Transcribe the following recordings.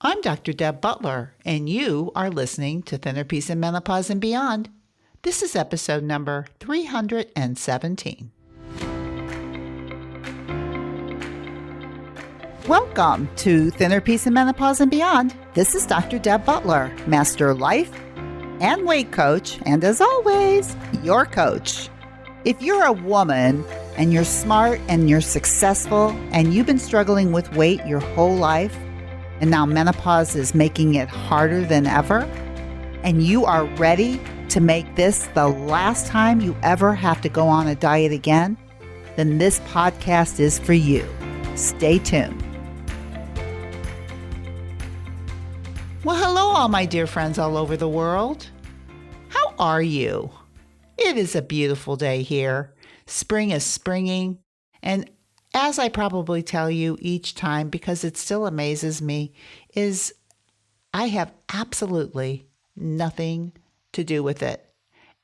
I'm Dr. Deb Butler, and you are listening to Thinner Peace and Menopause and Beyond. This is episode number 317. Welcome to Thinner Peace and Menopause and Beyond. This is Dr. Deb Butler, Master Life and Weight Coach, and as always, your coach. If you're a woman and you're smart and you're successful and you've been struggling with weight your whole life, and now menopause is making it harder than ever, and you are ready to make this the last time you ever have to go on a diet again, then this podcast is for you. Stay tuned. Well, hello, all my dear friends all over the world. How are you? It is a beautiful day here. Spring is springing, and as I probably tell you each time, because it still amazes me, is I have absolutely nothing to do with it.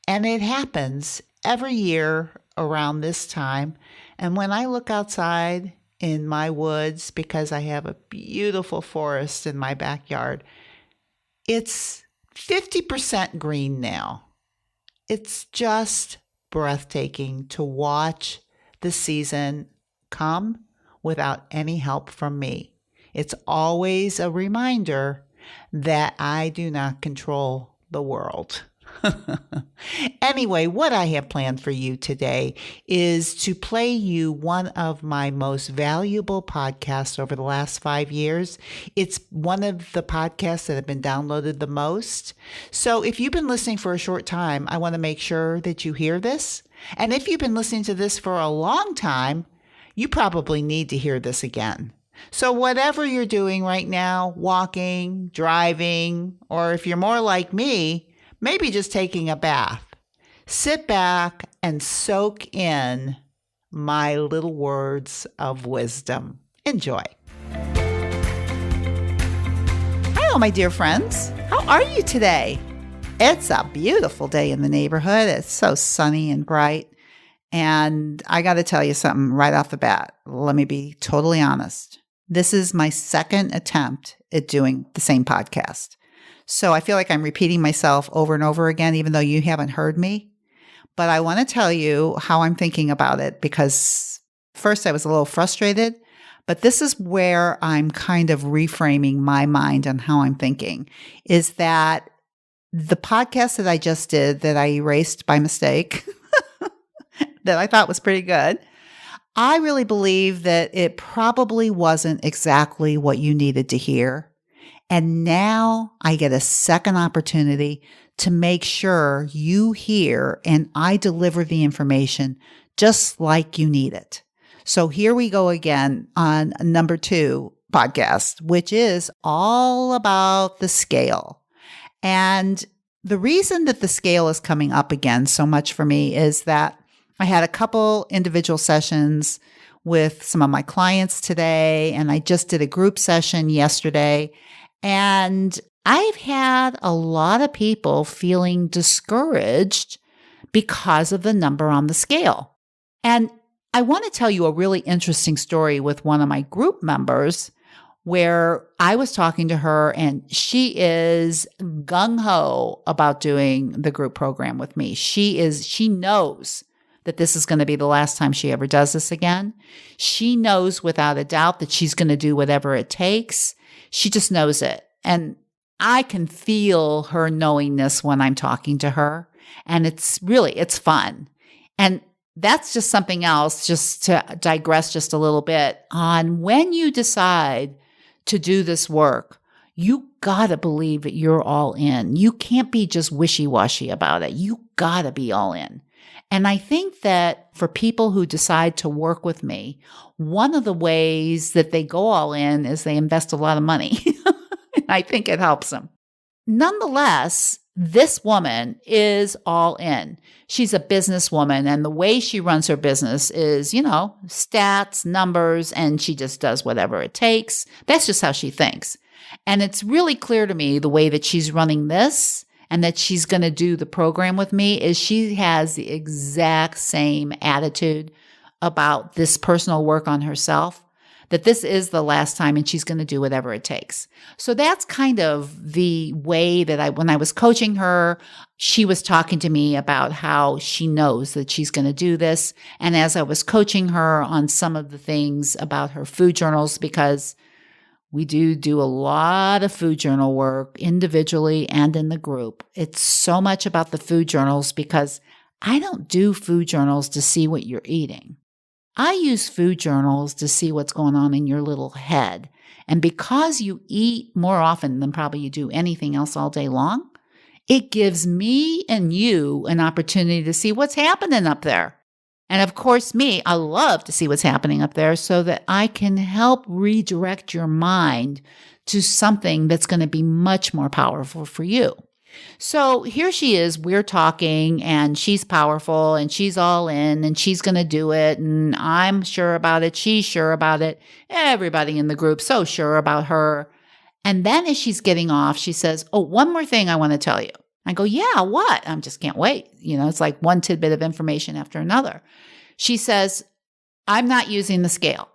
And it happens every year around this time. And when I look outside in my woods, because I have a beautiful forest in my backyard, it's 50% green now. It's just breathtaking to watch the season come without any help from me. It's always a reminder that I do not control the world. Anyway, what I have planned for you today is to play you one of my most valuable podcasts over the last 5 years. It's one of the podcasts that have been downloaded the most. So if you've been listening for a short time, I want to make sure that you hear this. And if you've been listening to this for a long time, you probably need to hear this again. So whatever you're doing right now, walking, driving, or if you're more like me, maybe just taking a bath, sit back and soak in my little words of wisdom. Enjoy. Hello, my dear friends. How are you today? It's a beautiful day in the neighborhood. It's so sunny and bright. And I got to tell you something right off the bat. Let me be totally honest. This is my second attempt at doing the same podcast. So I feel like I'm repeating myself over and over again, even though you haven't heard me. But I want to tell you how I'm thinking about it, because first I was a little frustrated, but this is where I'm kind of reframing my mind on how I'm thinking, is that the podcast that I just did that I erased by mistake that I thought was pretty good, I really believe that it probably wasn't exactly what you needed to hear. And now I get a second opportunity to make sure you hear and I deliver the information just like you need it. So here we go again on number 2 podcast, which is all about the scale. And the reason that the scale is coming up again so much for me is that I had a couple individual sessions with some of my clients today, and I just did a group session yesterday. And I've had a lot of people feeling discouraged because of the number on the scale. And I want to tell you a really interesting story with one of my group members where I was talking to her, and she is gung-ho about doing the group program with me. She knows that this is going to be the last time she ever does this again. She knows without a doubt that she's going to do whatever it takes. She just knows it. And I can feel her knowingness when I'm talking to her. And it's fun. And that's just something else, just to digress just a little bit on when you decide to do this work, you gotta believe that you're all in. You can't be just wishy-washy about it. You gotta be all in. And I think that for people who decide to work with me, one of the ways that they go all in is they invest a lot of money. I think it helps them. Nonetheless, this woman is all in. She's a businesswoman, and the way she runs her business is, stats, numbers, and she just does whatever it takes. That's just how she thinks. And it's really clear to me the way that she's running this and that she's going to do the program with me is she has the exact same attitude about this personal work on herself that this is the last time and she's going to do whatever it takes. So that's kind of the way that when I was coaching her, she was talking to me about how she knows that she's going to do this. And as I was coaching her on some of the things about her food journals, because we do a lot of food journal work individually and in the group. It's so much about the food journals because I don't do food journals to see what you're eating. I use food journals to see what's going on in your little head. And because you eat more often than probably you do anything else all day long, it gives me and you an opportunity to see what's happening up there. And of course, I love to see what's happening up there so that I can help redirect your mind to something that's going to be much more powerful for you. So here she is, we're talking, and she's powerful, and she's all in, and she's going to do it, and I'm sure about it, she's sure about it, everybody in the group so sure about her. And then as she's getting off, she says, oh, one more thing I want to tell you. I go, yeah, what? I just can't wait. It's like one tidbit of information after another. She says, I'm not using the scale.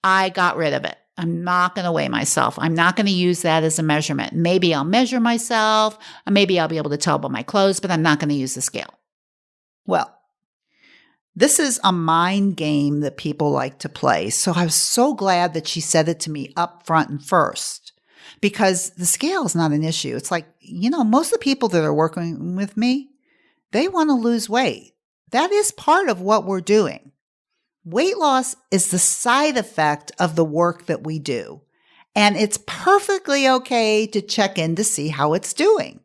I got rid of it. I'm not going to weigh myself. I'm not going to use that as a measurement. Maybe I'll measure myself. Maybe I'll be able to tell by my clothes, but I'm not going to use the scale. Well, this is a mind game that people like to play. So I was so glad that she said it to me up front and first, because the scale is not an issue. It's like, most of the people that are working with me, they want to lose weight. That is part of what we're doing. Weight loss is the side effect of the work that we do. And it's perfectly okay to check in to see how it's doing,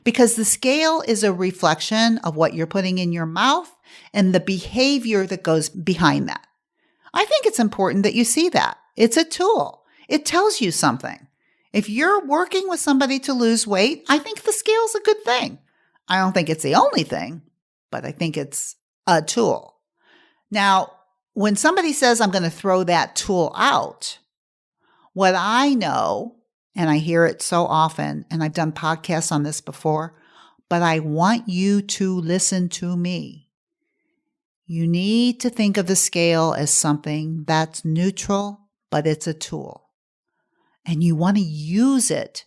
because the scale is a reflection of what you're putting in your mouth and the behavior that goes behind that. I think it's important that you see that. It's a tool. It tells you something. If you're working with somebody to lose weight, I think the scale's a good thing. I don't think it's the only thing, but I think it's a tool. Now, when somebody says, I'm going to throw that tool out, what I know, and I hear it so often, and I've done podcasts on this before, but I want you to listen to me. You need to think of the scale as something that's neutral, but it's a tool. And you want to use it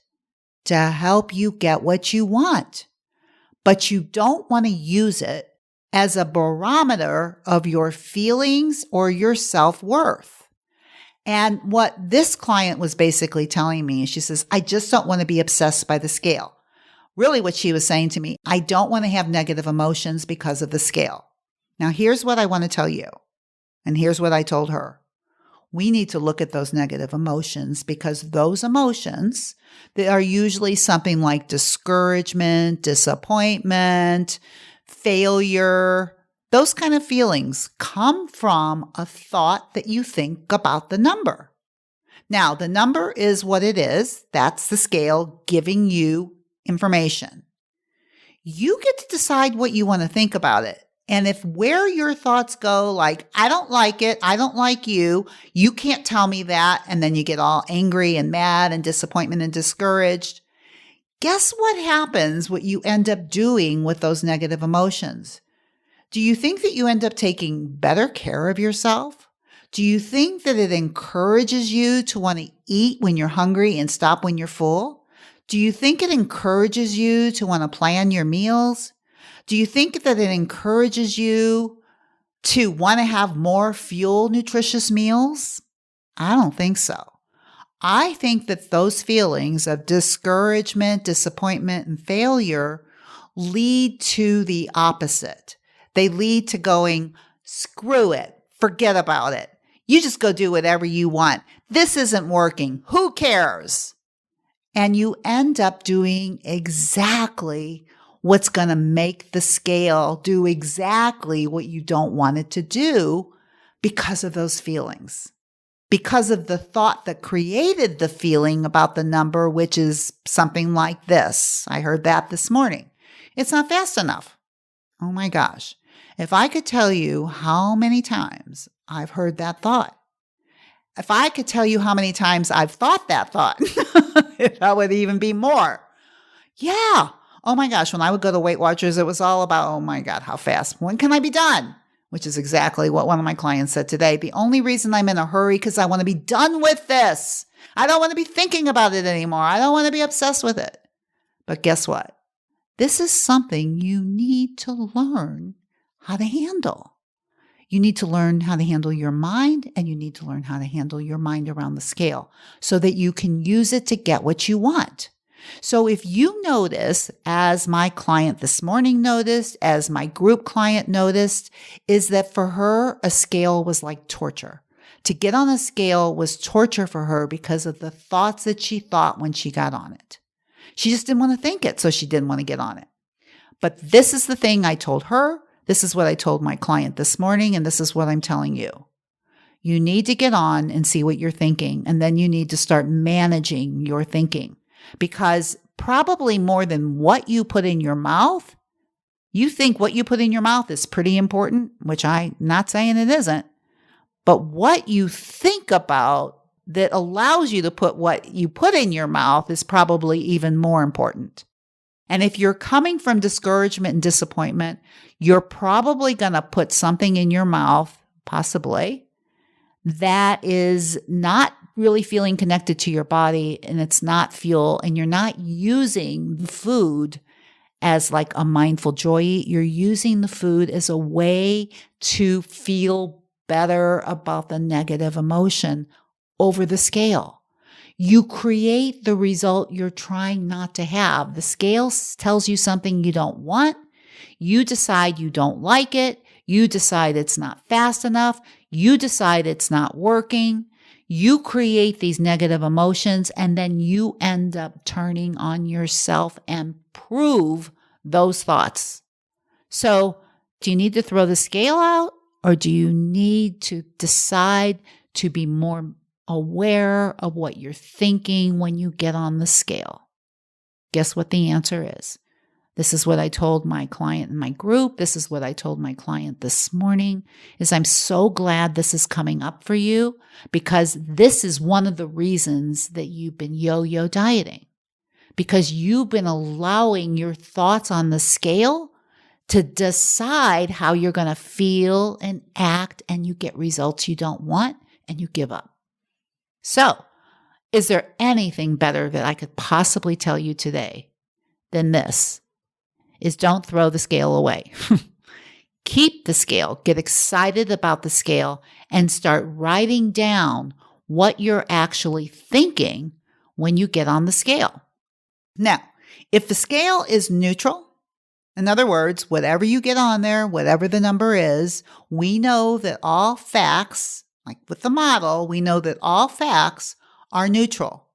to help you get what you want. But you don't want to use it as a barometer of your feelings or your self-worth. And what this client was basically telling me, she says, I just don't want to be obsessed by the scale. Really what she was saying to me, I don't want to have negative emotions because of the scale. Now, here's what I want to tell you. And here's what I told her. We need to look at those negative emotions, because those emotions, they are usually something like discouragement, disappointment, failure. Those kind of feelings come from a thought that you think about the number. Now, the number is what it is. That's the scale giving you information. You get to decide what you want to think about it. And if where your thoughts go, like, I don't like it, I don't like you can't tell me that, and then you get all angry and mad and disappointment and discouraged, guess what happens, what you end up doing with those negative emotions? Do you think that you end up taking better care of yourself? Do you think that it encourages you to want to eat when you're hungry and stop when you're full? Do you think it encourages you to want to plan your meals? Do you think that it encourages you to want to have more fuel, nutritious meals? I don't think so. I think that those feelings of discouragement, disappointment, and failure lead to the opposite. They lead to going, screw it, forget about it. You just go do whatever you want. This isn't working. Who cares? And you end up doing exactly what's going to make the scale do exactly what you don't want it to do because of those feelings. Because of the thought that created the feeling about the number, which is something like this. I heard that this morning. It's not fast enough. Oh my gosh. If I could tell you how many times I've heard that thought, if I could tell you how many times I've thought that thought, that would even be more. Yeah. Oh my gosh. When I would go to Weight Watchers, it was all about, oh my God, how fast? When can I be done? which is exactly what one of my clients said today. The only reason I'm in a hurry because I want to be done with this. I don't want to be thinking about it anymore. I don't want to be obsessed with it. But guess what? This is something you need to learn how to handle. You need to learn how to handle your mind, and you need to learn how to handle your mind around the scale so that you can use it to get what you want. So if you notice, as my client this morning noticed, as my group client noticed, is that for her, a scale was like torture. To get on a scale was torture for her because of the thoughts that she thought when she got on it. She just didn't want to think it, so she didn't want to get on it. But this is the thing I told her. This is what I told my client this morning, and this is what I'm telling you. You need to get on and see what you're thinking, and then you need to start managing your thinking. Because probably more than what you put in your mouth, you think what you put in your mouth is pretty important, which I'm not saying it isn't. But what you think about that allows you to put what you put in your mouth is probably even more important. And if you're coming from discouragement and disappointment, you're probably going to put something in your mouth, possibly, that is not really feeling connected to your body, and it's not fuel, and you're not using the food as like a mindful joy eat. You're using the food as a way to feel better about the negative emotion over the scale. You create the result you're trying not to have. The scale tells you something you don't want. You decide you don't like it. You decide it's not fast enough. You decide it's not working. You create these negative emotions, and then you end up turning on yourself and prove those thoughts. So, do you need to throw the scale out, or do you need to decide to be more aware of what you're thinking when you get on the scale? Guess what the answer is? This is what I told my client in my group. This is what I told my client this morning, is I'm so glad this is coming up for you, because this is one of the reasons that you've been yo-yo dieting, because you've been allowing your thoughts on the scale to decide how you're going to feel and act, and you get results you don't want, and you give up. So, is there anything better that I could possibly tell you today than this? Is don't throw the scale away. Keep the scale, get excited about the scale, and start writing down what you're actually thinking when you get on the scale. Now, if the scale is neutral, in other words, whatever you get on there, whatever the number is, we know that all facts, like with the model, we know that all facts are neutral.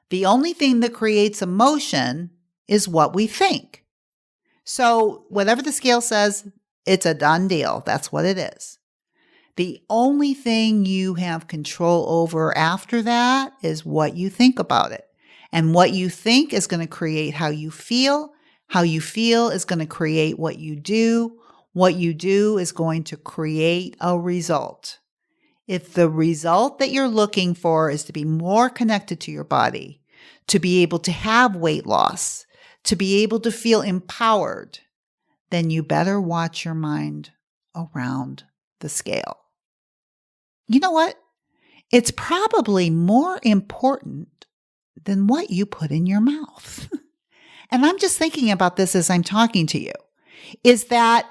The only thing that creates emotion is what we think. So whatever the scale says, it's a done deal. That's what it is. The only thing you have control over after that is what you think about it. And what you think is going to create how you feel. How you feel is going to create what you do. What you do is going to create a result. If the result that you're looking for is to be more connected to your body, to be able to have weight loss, to be able to feel empowered, then you better watch your mind around the scale. You know what? It's probably more important than what you put in your mouth. And I'm just thinking about this as I'm talking to you, is that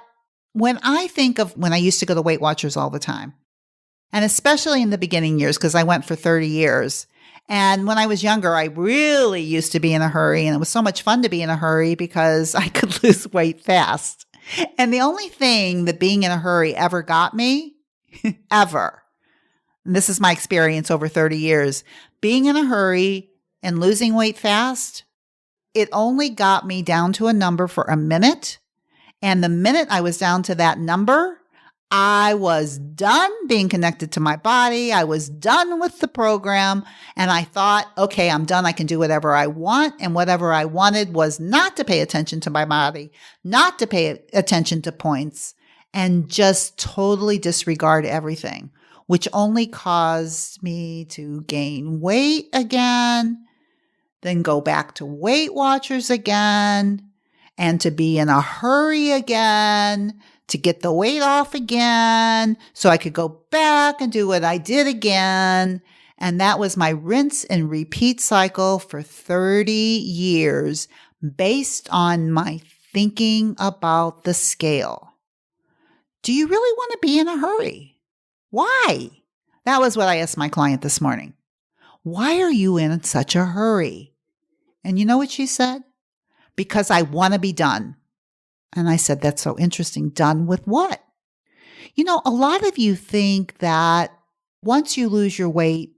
when I used to go to Weight Watchers all the time, and especially in the beginning years, because I went for 30 years, and when I was younger, I really used to be in a hurry, and it was so much fun to be in a hurry because I could lose weight fast. And the only thing that being in a hurry ever got me, ever, and this is my experience over 30 years, being in a hurry and losing weight fast, it only got me down to a number for a minute. And the minute I was down to that number, I was done being connected to my body. I was done with the program. And I thought, okay, I'm done. I can do whatever I want. And whatever I wanted was not to pay attention to my body, not to pay attention to points, and just totally disregard everything, which only caused me to gain weight again, then go back to Weight Watchers again. and to be in a hurry again, to get the weight off again, so I could go back and do what I did again. And that was my rinse and repeat cycle for 30 years based on my thinking about the scale. Do you really want to be in a hurry? Why? That was what I asked my client this morning. Why are you in such a hurry? And you know what she said? Because I want to be done. And I said, that's so interesting. Done with what? You know, a lot of you think that once you lose your weight,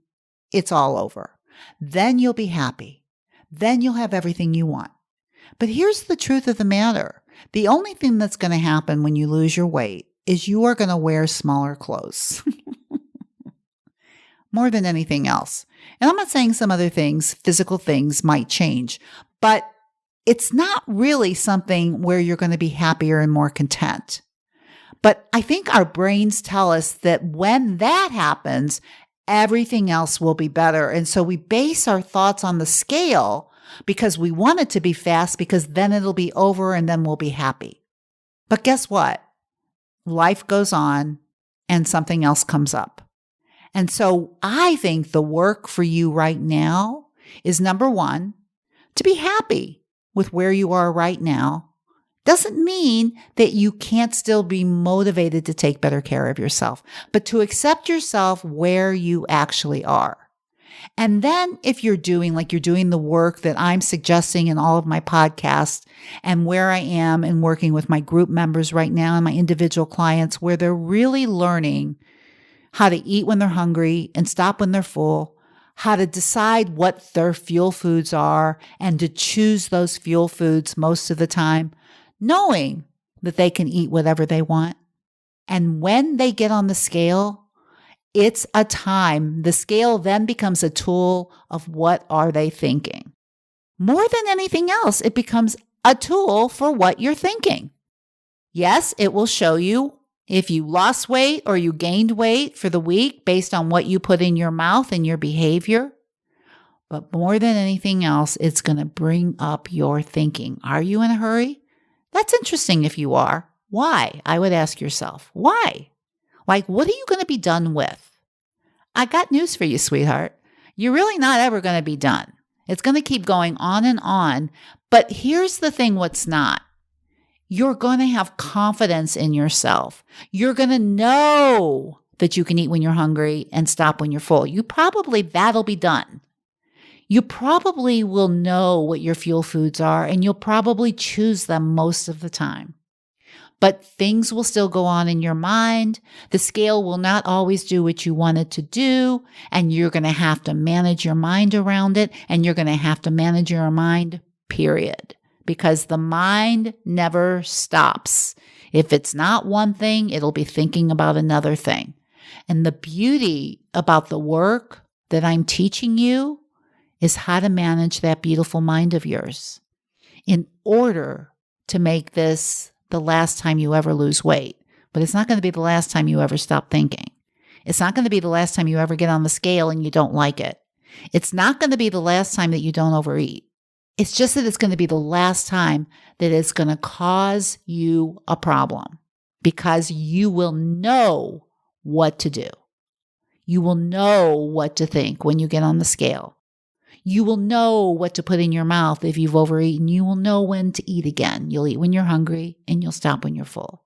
it's all over. Then you'll be happy. Then you'll have everything you want. But here's the truth of the matter. The only thing that's going to happen when you lose your weight is you are going to wear smaller clothes. More than anything else. And I'm not saying some other things, physical things might change, but it's not really something where you're going to be happier and more content. But I think our brains tell us that when that happens, everything else will be better. And so we base our thoughts on the scale because we want it to be fast because then it'll be over and then we'll be happy. But guess what? Life goes on and something else comes up. And so I think the work for you right now is number one, to be happy with where you are right now. Doesn't mean that you can't still be motivated to take better care of yourself, but to accept yourself where you actually are. And then if you're doing the work that I'm suggesting in all of my podcasts and where I am and working with my group members right now and my individual clients, where they're really learning how to eat when they're hungry and stop when they're full, how to decide what their fuel foods are and to choose those fuel foods most of the time, knowing that they can eat whatever they want. And when they get on the scale, it's a time. The scale then becomes a tool of what are they thinking. More than anything else, it becomes a tool for what you're thinking. Yes, it will show you if you lost weight or you gained weight for the week based on what you put in your mouth and your behavior. But more than anything else, it's going to bring up your thinking. Are you in a hurry? That's interesting if you are. Why? I would ask yourself, why? Like, what are you going to be done with? I got news for you, sweetheart. You're really not ever going to be done. It's going to keep going on and on. But here's the thing, what's not. You're going to have confidence in yourself. You're going to know that you can eat when you're hungry and stop when you're full. That'll be done. You probably will know what your fuel foods are, and you'll probably choose them most of the time. But things will still go on in your mind. The scale will not always do what you want it to do, and you're going to have to manage your mind around it, and you're going to have to manage your mind, period. Because the mind never stops. If it's not one thing, it'll be thinking about another thing. And the beauty about the work that I'm teaching you is how to manage that beautiful mind of yours in order to make this the last time you ever lose weight. But it's not going to be the last time you ever stop thinking. It's not going to be the last time you ever get on the scale and you don't like it. It's not going to be the last time that you don't overeat. It's just that it's going to be the last time that it's going to cause you a problem because you will know what to do. You will know what to think when you get on the scale. You will know what to put in your mouth if you've overeaten. You will know when to eat again. You'll eat when you're hungry and you'll stop when you're full.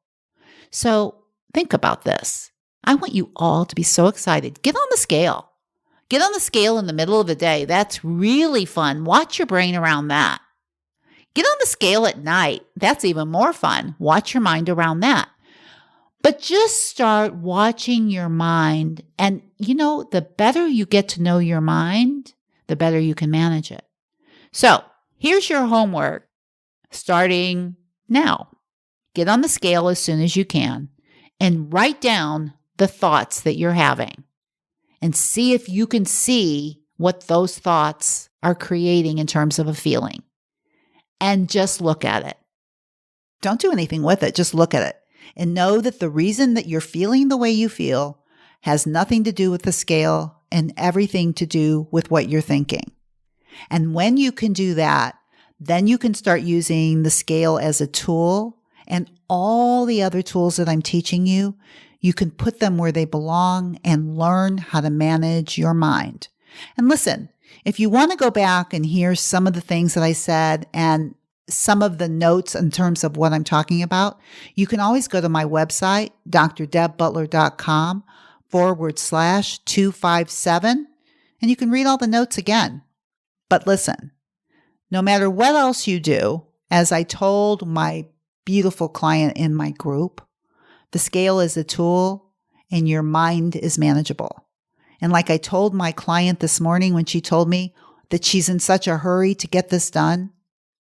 So think about this. I want you all to be so excited. Get on the scale. Get on the scale in the middle of the day. That's really fun. Watch your brain around that. Get on the scale at night. That's even more fun. Watch your mind around that. But just start watching your mind. And the better you get to know your mind, the better you can manage it. So here's your homework starting now. Get on the scale as soon as you can and write down the thoughts that you're having and see if you can see what those thoughts are creating in terms of a feeling. And just look at it. Don't do anything with it. Just look at it and know that the reason that you're feeling the way you feel has nothing to do with the scale and everything to do with what you're thinking. And when you can do that, Then you can start using the scale as a tool, and all the other tools that I'm teaching you, you can put them where they belong and learn how to manage your mind. And listen, if you want to go back and hear some of the things that I said and some of the notes in terms of what I'm talking about, you can always go to my website, drdebbutler.com/257, and you can read all the notes again. But listen, no matter what else you do, as I told my beautiful client in my group, the scale is a tool and your mind is manageable. And like I told my client this morning when she told me that she's in such a hurry to get this done,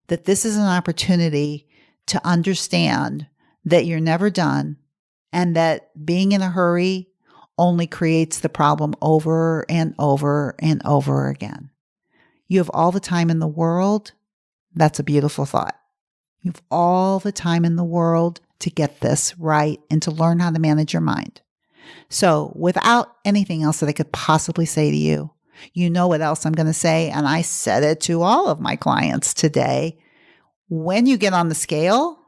that this is an opportunity to understand that you're never done and that being in a hurry only creates the problem over and over and over again. You have all the time in the world. That's a beautiful thought. You have all the time in the world to get this right and to learn how to manage your mind. So without anything else that I could possibly say to you, you know what else I'm going to say, and I said it to all of my clients today. When you get on the scale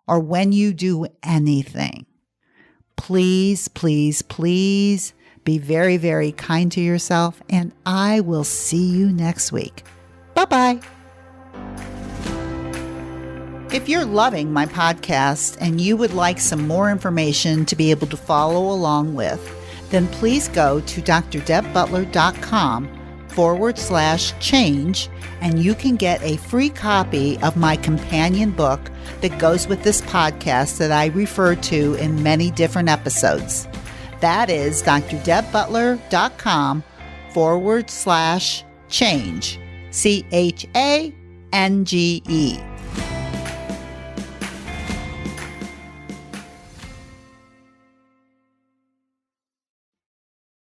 or when you do anything, please, please, please be very, very kind to yourself, and I will see you next week. Bye-bye. If you're loving my podcast and you would like some more information to be able to follow along with, then please go to drdebbutler.com/change, and you can get a free copy of my companion book that goes with this podcast that I refer to in many different episodes. That is drdebbutler.com/change, CHANGE.